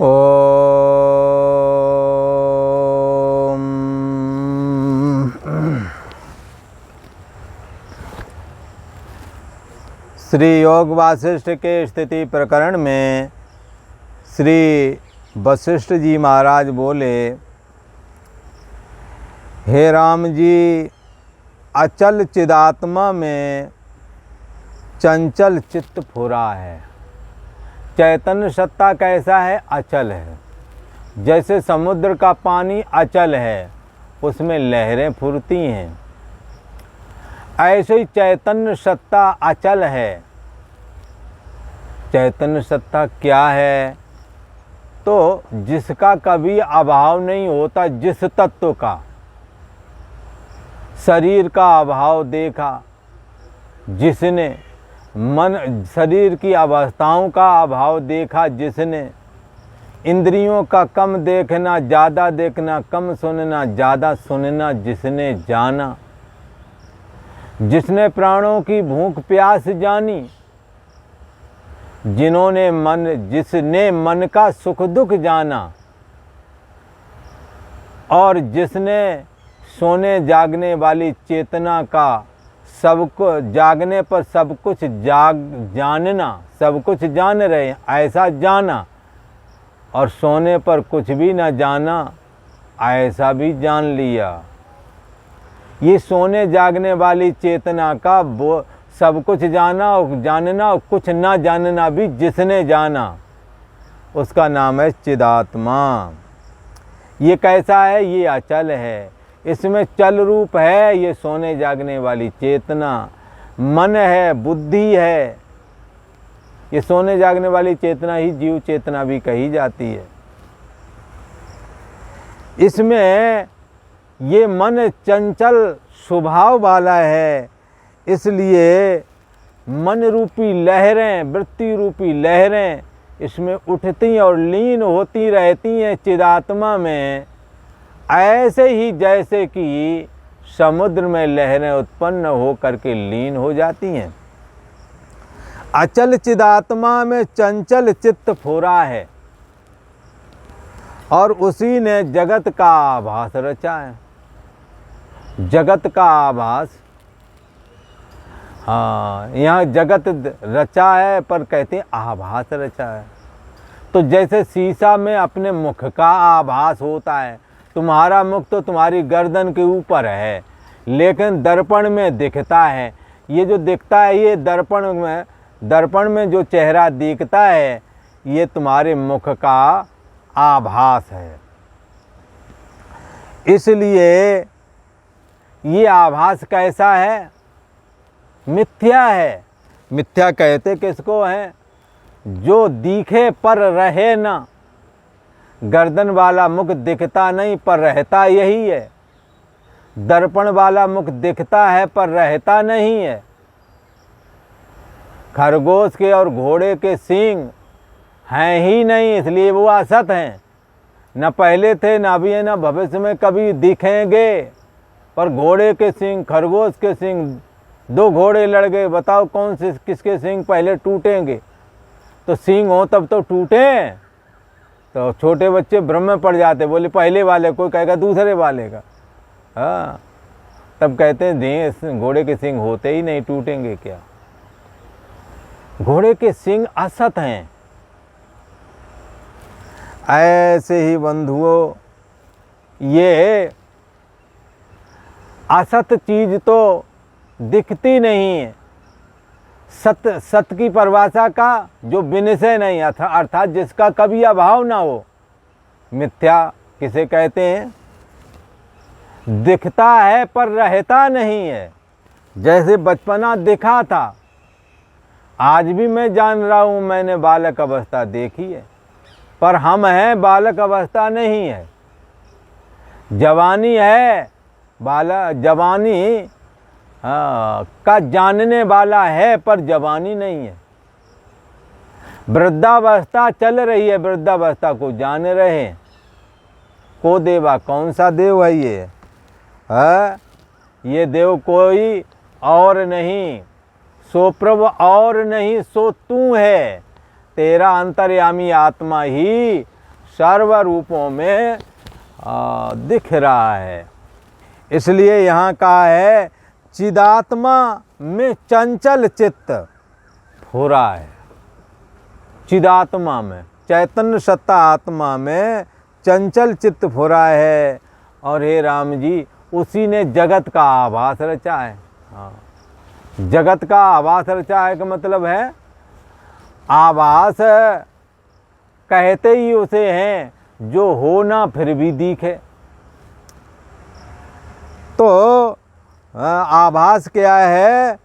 ओम। श्री योग वासिष्ठ के स्थिति प्रकरण में श्री वशिष्ठ जी महाराज बोले, हे राम जी, अचल चिदात्मा में चंचल चित्त फुरा है। चैतन्य सत्ता कैसा है? अचल है। जैसे समुद्र का पानी अचल है, उसमें लहरें फुरती हैं, ऐसे ही चैतन्य सत्ता अचल है। चैतन्य सत्ता क्या है? तो जिसका कभी अभाव नहीं होता, जिस तत्व का शरीर का अभाव देखा, जिसने मन शरीर की अवस्थाओं का अभाव देखा, जिसने इंद्रियों का कम देखना ज़्यादा देखना, कम सुनना ज़्यादा सुनना जिसने जाना, जिसने प्राणों की भूख प्यास जानी, जिसने मन का सुख दुख जाना, और जिसने सोने जागने वाली चेतना का सबको जागने पर सब कुछ जानना, सब कुछ जान रहे हैं ऐसा जाना, और सोने पर कुछ भी न जाना ऐसा भी जान लिया। ये सोने जागने वाली चेतना का वो सब कुछ जाना और जानना और कुछ ना जानना भी जिसने जाना, उसका नाम है चिदात्मा। ये कैसा है? ये अचल है। इसमें चल रूप है। ये सोने जागने वाली चेतना, मन है, बुद्धि है। ये सोने जागने वाली चेतना ही जीव चेतना भी कही जाती है। इसमें ये मन चंचल स्वभाव वाला है, इसलिए मन रूपी लहरें, वृत्ति रूपी लहरें इसमें उठती और लीन होती रहती हैं चिदात्मा में, ऐसे ही जैसे कि समुद्र में लहरें उत्पन्न हो करके लीन हो जाती हैं। अचल चिदात्मा में चंचल चित्त फुरा है, और उसी ने जगत का आभास रचा है। जगत का आभास, हाँ, यहाँ जगत रचा है पर कहते हैं आभास रचा है। तो जैसे शीशा में अपने मुख का आभास होता है, तुम्हारा मुख तो तुम्हारी गर्दन के ऊपर है, लेकिन दर्पण में दिखता है। ये जो दिखता है, ये दर्पण में जो चेहरा दिखता है, ये तुम्हारे मुख का आभास है। इसलिए ये आभास कैसा है? मिथ्या है। मिथ्या कहते किसको है? जो दिखे पर रहे ना। गर्दन वाला मुख दिखता नहीं पर रहता यही है। दर्पण वाला मुख दिखता है पर रहता नहीं है। खरगोश के और घोड़े के सींग हैं ही नहीं, इसलिए वो असत हैं। न पहले थे, न अभी है, न भविष्य में कभी दिखेंगे। पर घोड़े के सींग, खरगोश के सींग, दो घोड़े लड़ गए, बताओ कौन से किसके सींग पहले टूटेंगे? तो सींग हो तब तो टूटे। तो छोटे बच्चे भ्रम में पड़ जाते, बोले पहले वाले, कोई कहेगा दूसरे वाले का। हाँ, तब कहते हैं घोड़े के सींग होते ही नहीं, टूटेंगे क्या? घोड़े के सींग असत हैं। ऐसे ही बंधुओं, ये असत चीज तो दिखती नहीं है। सत्य की परिभाषा का जो विनिश्चय नहीं, अर्थात जिसका कभी अभाव ना हो, मिथ्या किसे कहते हैं? दिखता है पर रहता नहीं है। जैसे बचपना दिखा था, आज भी मैं जान रहा हूँ, मैंने बालक अवस्था देखी है, पर हम हैं, बालक अवस्था नहीं है। जवानी है, जवानी का जानने वाला है, पर जवानी नहीं है। वृद्धावस्था चल रही है, वृद्धावस्था को जान रहे। को देवा, कौन सा देव है ये? है ये देव कोई और नहीं, सो प्रभु और नहीं, सो तू है। तेरा अंतर्यामी आत्मा ही सर्व रूपों में दिख रहा है। इसलिए यहाँ कहा है चिदात्मा में चंचल चित्त हो रहा है। चिदात्मा में, चैतन्य सत्ता आत्मा में चंचल चित्त हो रहा है। और हे राम जी, उसी ने जगत का आभास रचा है। हाँ, जगत का आभास रचा है का मतलब है, आभास कहते ही उसे हैं जो हो ना फिर भी दिखे। तो आभास क्या है?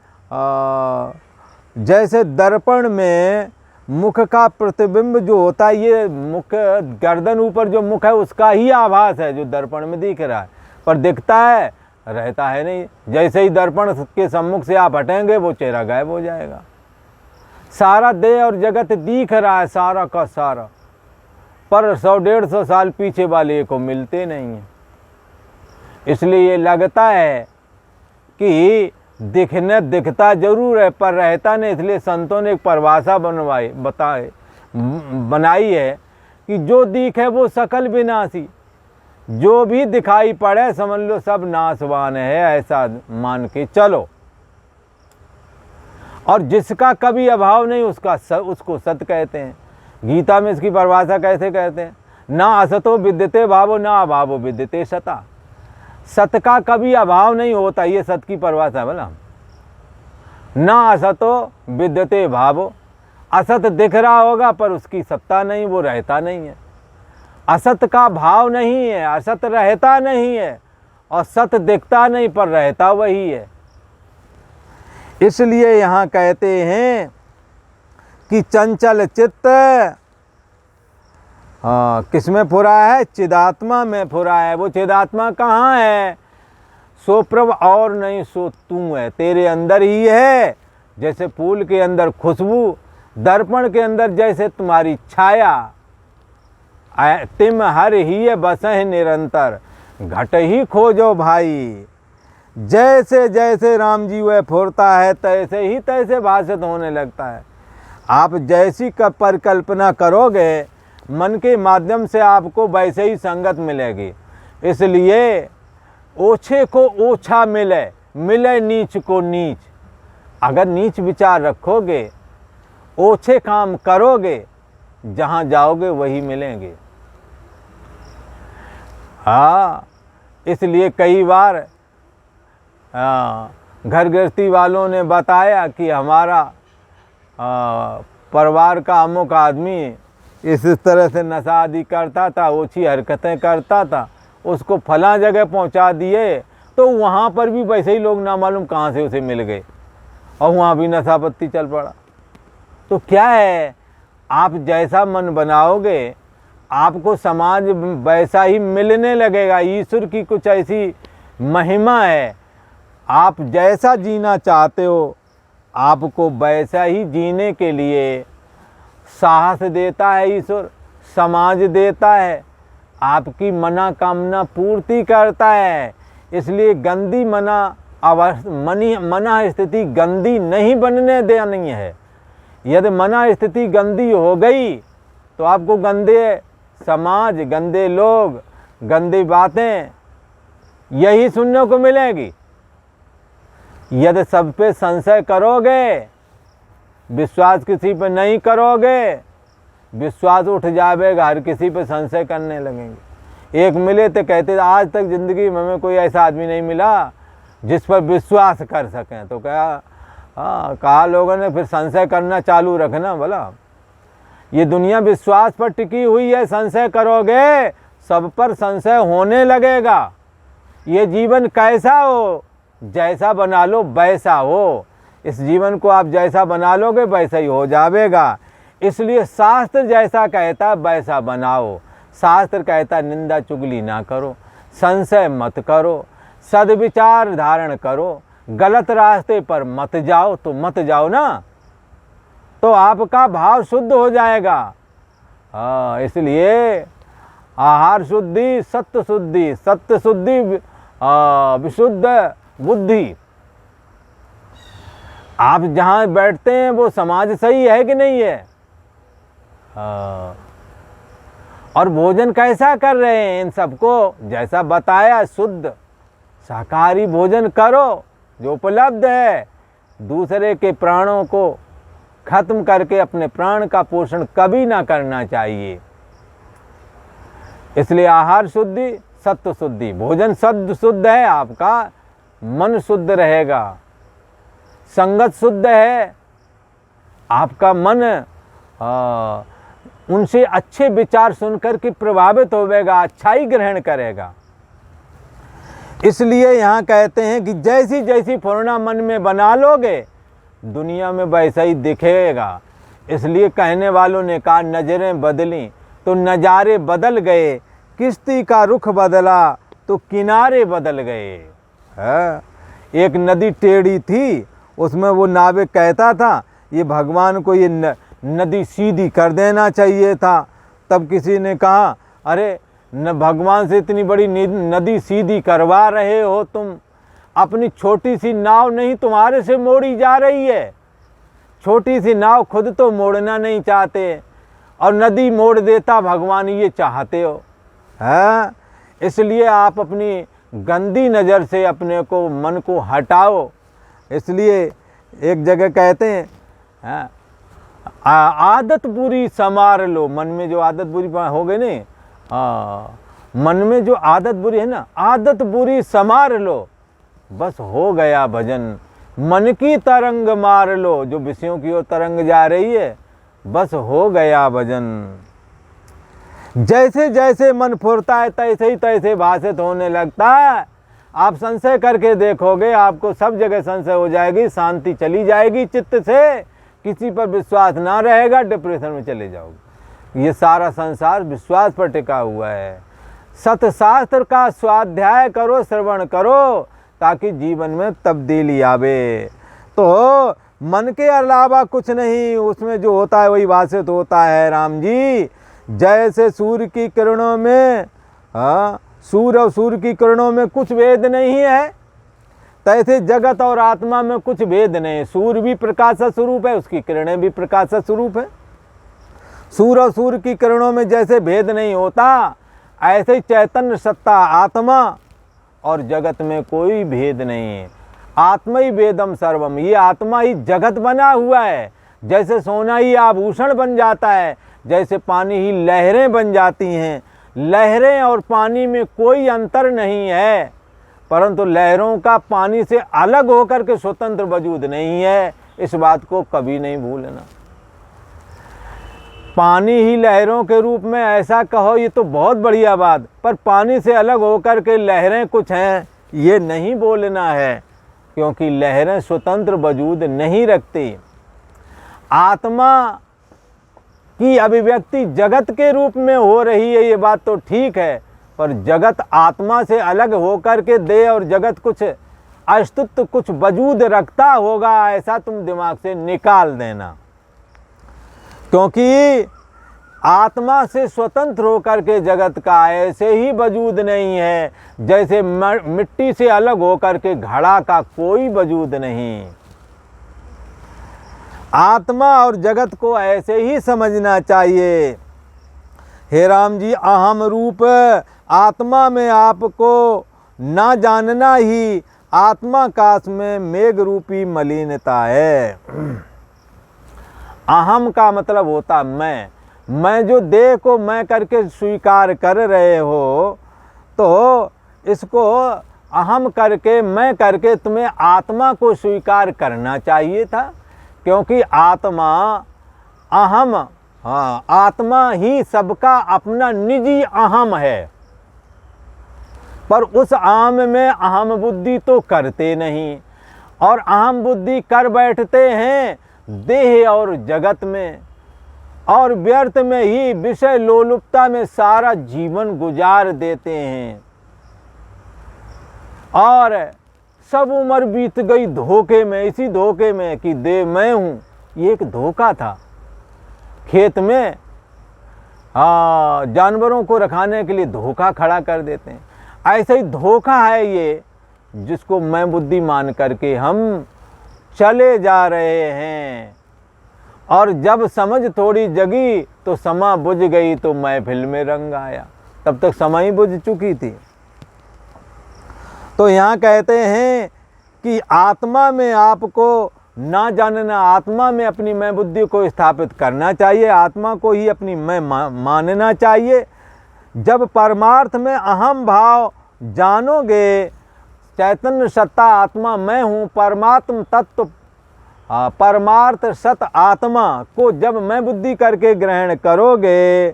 जैसे दर्पण में मुख का प्रतिबिंब जो होता है, ये मुख, गर्दन ऊपर जो मुख है उसका ही आभास है जो दर्पण में दिख रहा है, पर दिखता है, रहता है नहीं। जैसे ही दर्पण के सम्मुख से आप हटेंगे वो चेहरा गायब हो जाएगा। सारा देह और जगत दिख रहा है, सारा का सारा, पर 100-150 साल पीछे वाले को मिलते नहीं है। इसलिए ये लगता है कि दिखता जरूर है पर रहता नहीं। इसलिए संतों ने एक परिभाषा बनाई है कि जो दिखे वो सकल विनाशी, जो भी दिखाई पड़े समझ लो सब नाशवान है, ऐसा मान के चलो। और जिसका कभी अभाव नहीं उसको सत कहते हैं। गीता में इसकी परिभाषा कैसे कहते हैं? ना असतो विद्यते भावो ना अभावो विद्यते सता। सत का कभी अभाव नहीं होता, ये सत की परिभाषा है। बोला ना असतो विद्यते भावो, असत दिख रहा होगा पर उसकी सत्ता नहीं, वो रहता नहीं है। असत का भाव नहीं है, असत रहता नहीं है, और सत दिखता नहीं पर रहता वही है। इसलिए यहाँ कहते हैं कि चंचल चित्त किसमें फुरा है? चिदात्मा में फुरा है। वो चिदात्मा कहाँ है? सो प्रभ और नहीं सो तू है, तेरे अंदर ही है। जैसे फूल के अंदर खुशबू, दर्पण के अंदर जैसे तुम्हारी छाया, तिम हर ही बसह निरंतर, घट ही खोजो भाई। जैसे जैसे राम जी वह फुरता है तैसे ही तैसे भाषित होने लगता है। आप जैसी परिकल्पना करोगे मन के माध्यम से आपको वैसे ही संगत मिलेगी। इसलिए ओछे को ओछा मिले, मिले नीच को नीच। अगर नीच विचार रखोगे, ओछे काम करोगे, जहाँ जाओगे वही मिलेंगे। हाँ, इसलिए कई बार घर गृहस्थी वालों ने बताया कि हमारा परिवार का अमुक आदमी इस तरह से नशा आदि करता था, ओछी हरकतें करता था, उसको फला जगह पहुंचा दिए, तो वहाँ पर भी वैसे ही लोग ना मालूम कहाँ से उसे मिल गए और वहाँ भी नशा पत्ती चल पड़ा। तो क्या है, आप जैसा मन बनाओगे आपको समाज वैसा ही मिलने लगेगा। ईश्वर की कुछ ऐसी महिमा है, आप जैसा जीना चाहते हो आपको वैसा ही जीने के लिए साहस देता है ईश्वर, समाज देता है, आपकी मनोकामना पूर्ति करता है। इसलिए गंदी मना स्थिति गंदी नहीं बनने देनी है। यदि मना स्थिति गंदी हो गई तो आपको गंदे समाज, गंदे लोग, गंदी बातें यही सुनने को मिलेगी। यदि सब पे संशय करोगे, विश्वास किसी पे नहीं करोगे, विश्वास उठ जाएगा, हर किसी पे संशय करने लगेंगे। एक मिले तो कहते आज तक ज़िंदगी में हमें कोई ऐसा आदमी नहीं मिला जिस पर विश्वास कर सकें। तो कहा लोगों ने फिर संशय करना चालू रखना। बोला ये दुनिया विश्वास पर टिकी हुई है, संशय करोगे सब पर संशय होने लगेगा। ये जीवन कैसा हो, जैसा बना लो वैसा हो। इस जीवन को आप जैसा बना लोगे वैसा ही हो जाएगा। इसलिए शास्त्र जैसा कहता वैसा बनाओ। शास्त्र कहता निंदा चुगली ना करो, संशय मत करो, सद्विचार धारण करो, गलत रास्ते पर मत जाओ। तो मत जाओ ना, तो आपका भाव शुद्ध हो जाएगा। हाँ, इसलिए आहार शुद्धि, सत्य शुद्धि, सत्य शुद्धि विशुद्ध बुद्धि। आप जहाँ बैठते हैं वो समाज सही है कि नहीं है? और भोजन कैसा कर रहे हैं इन सबको, जैसा बताया शुद्ध शाकाहारी भोजन करो जो उपलब्ध है। दूसरे के प्राणों को खत्म करके अपने प्राण का पोषण कभी ना करना चाहिए। इसलिए आहार शुद्धि, सत्व शुद्धि, भोजन शुद्ध है, आपका मन शुद्ध रहेगा। संगत शुद्ध है, आपका मन उनसे अच्छे विचार सुनकर के प्रभावित होवेगा, अच्छाई ग्रहण करेगा। इसलिए यहाँ कहते हैं कि जैसी जैसी पूर्णा मन में बना लोगे दुनिया में वैसा ही दिखेगा। इसलिए कहने वालों ने कहा नजरें बदली तो नज़ारे बदल गए, किश्ती का रुख बदला तो किनारे बदल गए। है एक नदी टेढ़ी थी, उसमें वो नाविक कहता था ये भगवान को ये नदी सीधी कर देना चाहिए था। तब किसी ने कहा अरे न भगवान से इतनी बड़ी नदी सीधी करवा रहे हो तुम, अपनी छोटी सी नाव नहीं तुम्हारे से मोड़ी जा रही है। छोटी सी नाव खुद तो मोड़ना नहीं चाहते और नदी मोड़ देता भगवान ये चाहते हो। है इसलिए आप अपनी गंदी नज़र से अपने को मन को हटाओ। इसलिए एक जगह कहते हैं आदत बुरी संवार लो। मन में जो आदत बुरी हो गई नहीं, मन में जो आदत बुरी है ना, आदत बुरी संवार लो, बस हो गया भजन। मन की तरंग मार लो, जो विषयों की ओर तरंग जा रही है, बस हो गया भजन। जैसे जैसे मन फुरता है तैसे ही तैसे भाषित होने लगता है। आप संशय करके देखोगे, आपको सब जगह संशय हो जाएगी, शांति चली जाएगी चित्त से, किसी पर विश्वास ना रहेगा, डिप्रेशन में चले जाओगे। ये सारा संसार विश्वास पर टिका हुआ है। सतशास्त्र का स्वाध्याय करो, श्रवण करो, ताकि जीवन में तब्दीली आवे। तो मन के अलावा कुछ नहीं, उसमें जो होता है वही भाषित होता है। राम जी जैसे सूर्य की किरणों में, सूर्य और सूर्य की किरणों में कुछ भेद नहीं है, तैसे जगत और आत्मा में कुछ भेद नहीं। सूर्य भी प्रकाश स्वरूप है, उसकी किरणें भी प्रकाश स्वरूप है। सूर्य और सूर्य की किरणों में जैसे भेद नहीं होता, ऐसे ही चैतन्य सत्ता आत्मा और जगत में कोई भेद नहीं है। आत्मा ही वेदम सर्वम, ये आत्मा ही जगत बना हुआ है। जैसे सोना ही आभूषण बन जाता है, जैसे पानी ही लहरें बन जाती हैं। लहरें और पानी में कोई अंतर नहीं है, परंतु लहरों का पानी से अलग होकर के स्वतंत्र वजूद नहीं है। इस बात को कभी नहीं भूलना। पानी ही लहरों के रूप में ऐसा कहो ये तो बहुत बढ़िया बात, पर पानी से अलग होकर के लहरें कुछ हैं ये नहीं बोलना है, क्योंकि लहरें स्वतंत्र वजूद नहीं रखती। आत्मा की अभिव्यक्ति जगत के रूप में हो रही है, ये बात तो ठीक है, पर जगत आत्मा से अलग होकर के दे और जगत कुछ अस्तित्व कुछ वजूद रखता होगा, ऐसा तुम दिमाग से निकाल देना। क्योंकि आत्मा से स्वतंत्र होकर के जगत का ऐसे ही वजूद नहीं है, जैसे मिट्टी से अलग होकर के घड़ा का कोई वजूद नहीं। आत्मा और जगत को ऐसे ही समझना चाहिए। हे राम जी अहम रूप आत्मा में आपको ना जानना ही आत्माकाश में मेघ रूपी मलिनता है। अहम का मतलब होता मैं जो देह को मैं करके स्वीकार कर रहे हो, तो इसको अहम करके मैं करके तुम्हें आत्मा को स्वीकार करना चाहिए था, क्योंकि आत्मा अहम, आत्मा ही सबका अपना निजी अहम है। पर उस अहम में अहम बुद्धि तो करते नहीं, और अहम बुद्धि कर बैठते हैं देह और जगत में, और व्यर्थ में ही विषय लोलुपता में सारा जीवन गुजार देते हैं। और सब उम्र बीत गई धोखे में, इसी धोखे में कि दे मैं हूँ, ये एक धोखा था। खेत में जानवरों को रखाने के लिए धोखा खड़ा कर देते हैं, ऐसा ही धोखा है ये, जिसको मैं बुद्धि मान करके हम चले जा रहे हैं। और जब समझ थोड़ी जगी तो समा बुझ गई तो महफिल में रंग आया। तब तक समा ही बुझ चुकी थी। तो यहाँ कहते हैं कि आत्मा में आपको ना जानना, आत्मा में अपनी मैं बुद्धि को स्थापित करना चाहिए, आत्मा को ही अपनी मैं मानना चाहिए। जब परमार्थ में अहम भाव जानोगे, चैतन्य सत्ता आत्मा मैं हूँ, परमात्म तत्व परमार्थ सत आत्मा को जब मैं बुद्धि करके ग्रहण करोगे,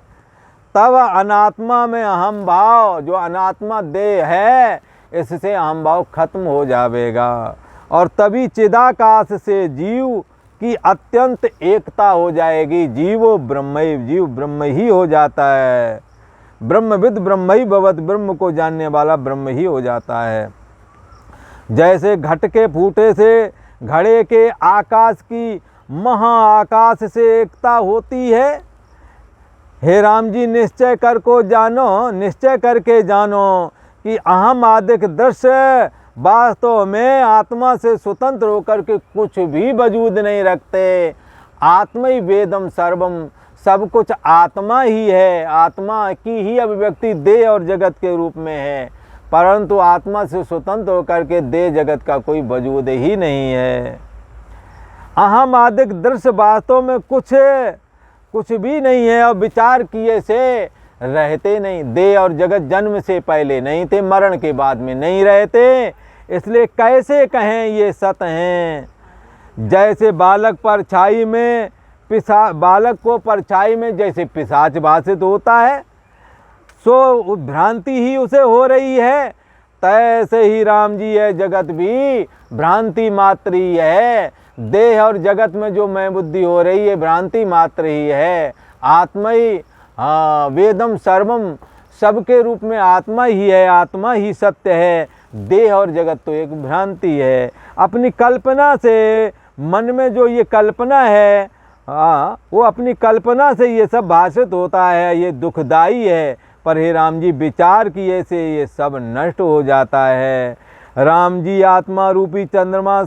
तब अनात्मा में अहम भाव, जो अनात्मा देह है, इससे अहम भाव खत्म हो जाएगा और तभी चिदाकाश से जीव की अत्यंत एकता हो जाएगी। जीवो ब्रह्मैव, जीव ब्रह्म ही हो जाता है। ब्रह्मविद ब्रह्म ही भवत, ब्रह्म को जानने वाला ब्रह्म ही हो जाता है। जैसे घट के फूटे से घड़े के आकाश की महाआकाश से एकता होती है, हे राम जी निश्चय कर को जानो, निश्चय करके जानो कि अहम आदिक दृश्य वास्तव में आत्मा से स्वतंत्र होकर के कुछ भी वजूद नहीं रखते। आत्मा ही वेदम सर्वम, सब कुछ आत्मा ही है, आत्मा की ही अभिव्यक्ति देह और जगत के रूप में है, परंतु आत्मा से स्वतंत्र होकर के देह जगत का कोई वजूद ही नहीं है। अहम आदिक दृश्य वास्तव में कुछ भी नहीं है और विचार किए से रहते नहीं। देह और जगत जन्म से पहले नहीं थे, मरण के बाद में नहीं रहते, इसलिए कैसे कहें ये सत हैं। जैसे बालक परछाई में बालक को परछाई में जैसे पिशाच भाषित होता है, सो भ्रांति ही उसे हो रही है, तैसे ही राम जी है जगत भी भ्रांति मात्र ही है। देह और जगत में जो मैं बुद्धि हो रही है भ्रांति मात्र ही है। आत्मा ही वेदम सर्वम, सबके रूप में आत्मा ही है, आत्मा ही सत्य है। देह और जगत तो एक भ्रांति है। अपनी कल्पना से, मन में जो ये कल्पना है, वो अपनी कल्पना से ये सब भाषित होता है, ये दुखदाई है। पर हे राम जी विचार किए से ये सब नष्ट हो जाता है। राम जी आत्मा रूपी चंद्रमा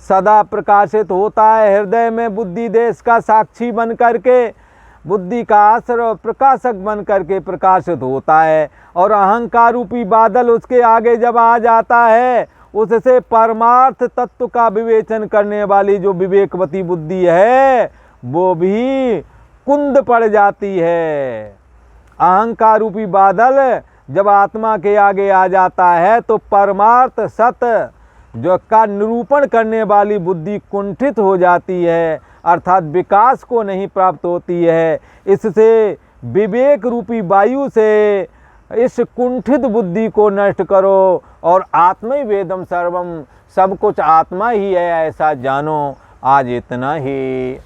सदा प्रकाशित होता है हृदय में, बुद्धि देश का साक्षी बन करके, बुद्धि का आश्रय और प्रकाशक बन करके प्रकाशित होता है। और अहंकार रूपी बादल उसके आगे जब आ जाता है, उससे परमार्थ तत्व का विवेचन करने वाली जो विवेकवती बुद्धि है वो भी कुंद पड़ जाती है। अहंकार रूपी बादल जब आत्मा के आगे आ जाता है तो परमार्थ सत जो का निरूपण करने वाली बुद्धि कुंठित हो जाती है, अर्थात विकास को नहीं प्राप्त होती है। इससे विवेक रूपी वायु से इस कुंठित बुद्धि को नष्ट करो और आत्मा ही वेदम सर्वम, सब कुछ आत्मा ही है ऐसा जानो। आज इतना ही।